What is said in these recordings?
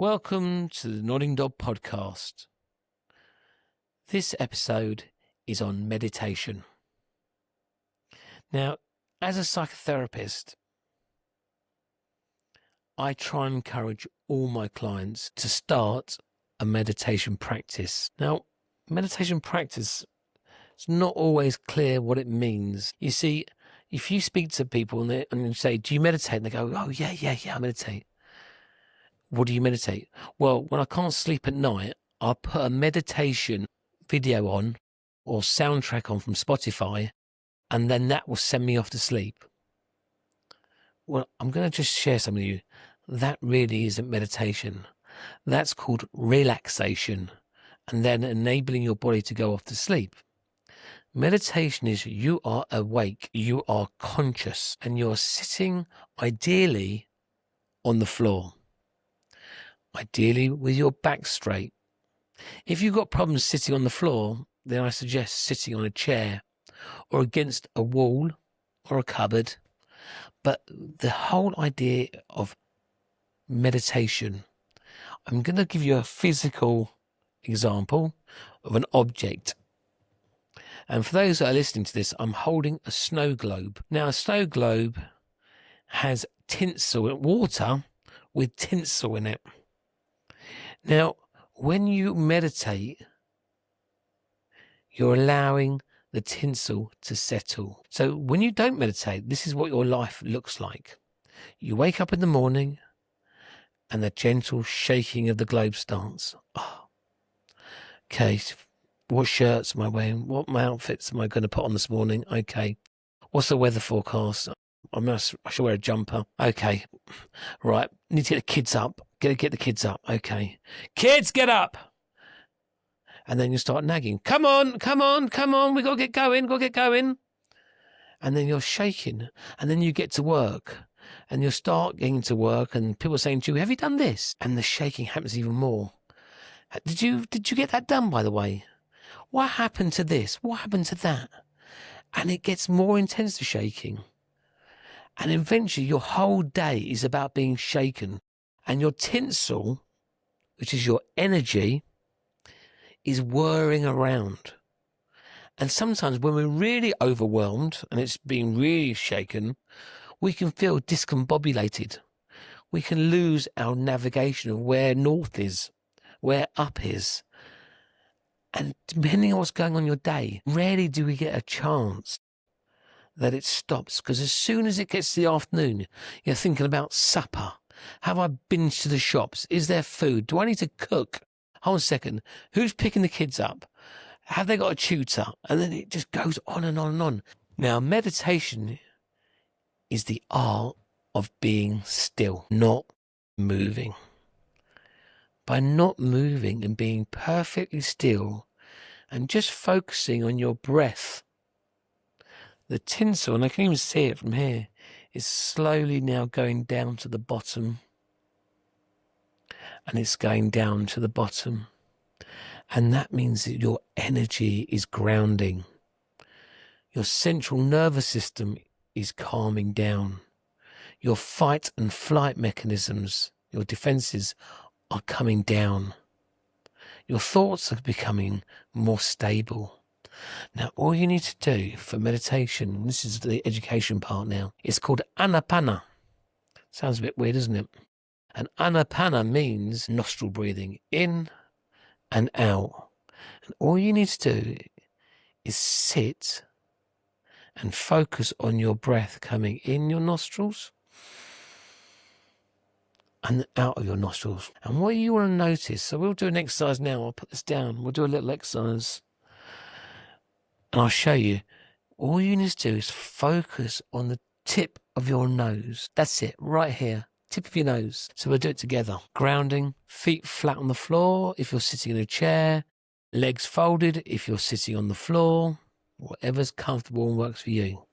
Welcome to the Nodding Dog podcast. This episode is on meditation. Now, as a psychotherapist, I try and encourage all my clients to start a meditation practice. Now, meditation practice, it's not always clear what it means. You see, if you speak to people and you say, do you meditate? And they go, oh, yeah, I meditate. What do you meditate? Well, when I can't sleep at night, I'll put a meditation video on or soundtrack on from Spotify, and then that will send me off to sleep. Well, I'm going to just share some with you. That really isn't meditation. That's called relaxation, and then enabling your body to go off to sleep. Meditation is you are awake, you are conscious, and you're sitting ideally on the floor. Ideally with your back straight. If you've got problems sitting on the floor, then I suggest sitting on a chair or against a wall or a cupboard. But the whole idea of meditation, I'm going to give you a physical example of an object. And for those that are listening to this, I'm holding a snow globe. Now, a snow globe has tinsel, water with tinsel in it. Now, when you meditate, you're allowing the tinsel to settle. So when you don't meditate, this is what your life looks like. You wake up in the morning and the gentle shaking of the globe starts. Oh, okay, what shirts am I wearing? What outfits am I going to put on this morning? Okay, what's the weather forecast? I should wear a jumper. Okay, right, need to get the kids up. Get the kids up. Okay. Kids, get up. And then you start nagging. Come on. We got to get going. And then you're shaking. And then you get to work. And you start getting to work. And people are saying to you, have you done this? And the shaking happens even more. Did you get that done, by the way? What happened to this? What happened to that? And it gets more intense, the shaking. And eventually your whole day is about being shaken. And your tinsel, which is your energy, is whirring around. And sometimes when we're really overwhelmed and it's being really shaken, we can feel discombobulated. We can lose our navigation of where north is, where up is. And depending on what's going on in your day, rarely do we get a chance that it stops. Because as soon as it gets to the afternoon, you're thinking about supper. Have I been to the shops? Is there food? Do I need to cook? Hold on a second. Who's picking the kids up? Have they got a tutor? And then it just goes on and on and on. Now, meditation is the art of being still, not moving. By not moving and being perfectly still and just focusing on your breath, the tinsel, and I can even see it from here, is slowly now going down to the bottom. And it's going down to the bottom. And that means that your energy is grounding. Your central nervous system is calming down. Your fight and flight mechanisms, your defenses, are coming down. Your thoughts are becoming more stable. Now, all you need to do for meditation, this is the education part now, it's called anapana. Sounds a bit weird, doesn't it? And anapana means nostril breathing, in and out. And all you need to do is sit and focus on your breath coming in your nostrils and out of your nostrils. And what you want to notice, so we'll do an exercise now. I'll put this down. We'll do a little exercise. And I'll show you. All you need to do is focus on the tip of your nose. That's it, right here. Tip of your nose. So we'll do it together. Grounding, feet flat on the floor if you're sitting in a chair. Legs folded if you're sitting on the floor. Whatever's comfortable and works for you.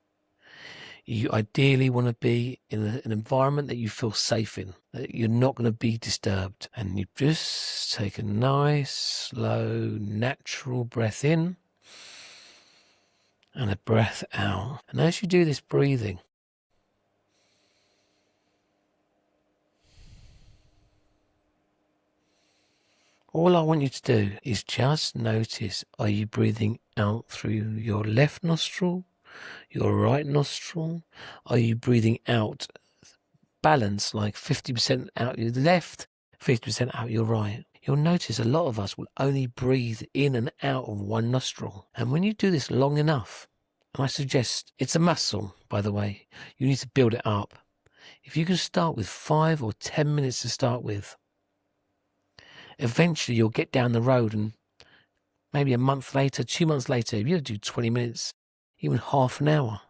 You ideally want to be in an environment that you feel safe in, that you're not going to be disturbed. And you just take a nice, slow, natural breath in. And a breath out. And as you do this breathing, All I want you to do is just notice, are you breathing out through your left nostril, your right nostril? Are you breathing out balanced, like 50% out your left, 50% out your right? You'll notice a lot of us will only breathe in and out of one nostril. And when you do this long enough, and I suggest it's a muscle, by the way, you need to build it up. If you can start with 5 or 10 minutes to start with, eventually you'll get down the road and maybe a month later, 2 months later, you'll do 20 minutes, even half an hour,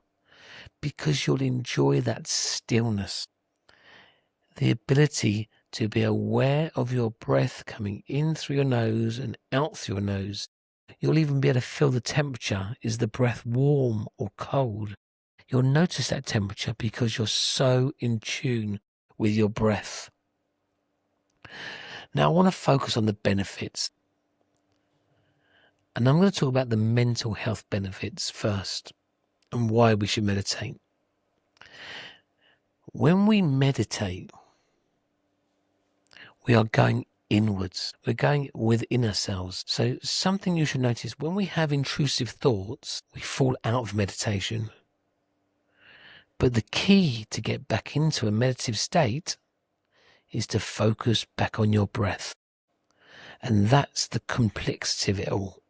because you'll enjoy that stillness. The ability to be aware of your breath coming in through your nose and out through your nose. You'll even be able to feel the temperature. Is the breath warm or cold? You'll notice that temperature because you're so in tune with your breath. Now I want to focus on the benefits. And I'm going to talk about the mental health benefits first and why we should meditate. When we meditate, we are going inwards. We're going within ourselves. So something you should notice, when we have intrusive thoughts, we fall out of meditation. But the key to get back into a meditative state is to focus back on your breath. And that's the complexity of it all.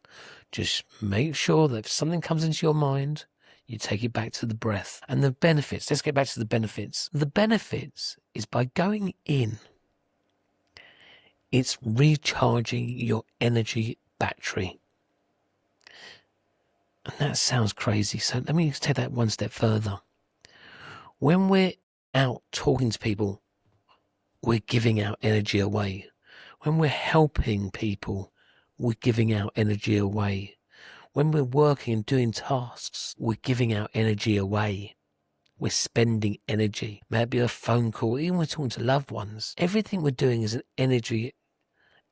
Just make sure that if something comes into your mind, you take it back to the breath. And the benefits, let's get back to the benefits. The benefits is by going in, it's recharging your energy battery. And that sounds crazy. So let me take that one step further. When we're out talking to people, we're giving our energy away. When we're helping people, we're giving our energy away. When we're working and doing tasks, we're giving our energy away. We're spending energy. Maybe a phone call, even we're talking to loved ones. Everything we're doing is an energy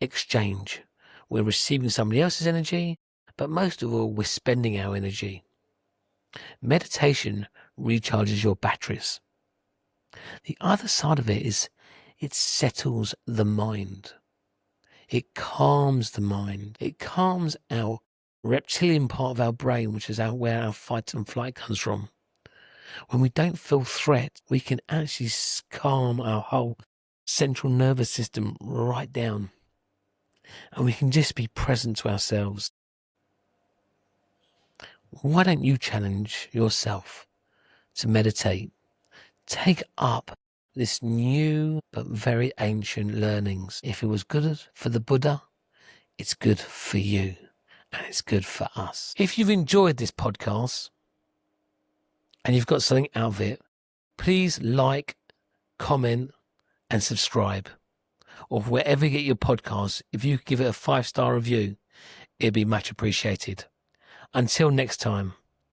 exchange. We're receiving somebody else's energy, but most of all, we're spending our energy. Meditation recharges your batteries. The other side of it is it settles the mind. It calms the mind. It calms our reptilian part of our brain, which is where our fight and flight comes from. When we don't feel threat, we can actually calm our whole central nervous system right down. And we can just be present to ourselves. Why don't you challenge yourself to meditate? Take up this new but very ancient learnings. If it was good for the Buddha, it's good for you. And it's good for us. If you've enjoyed this podcast and you've got something out of it, please like, comment, and subscribe. Or wherever you get your podcasts, if you could give it a 5-star review, it'd be much appreciated. Until next time.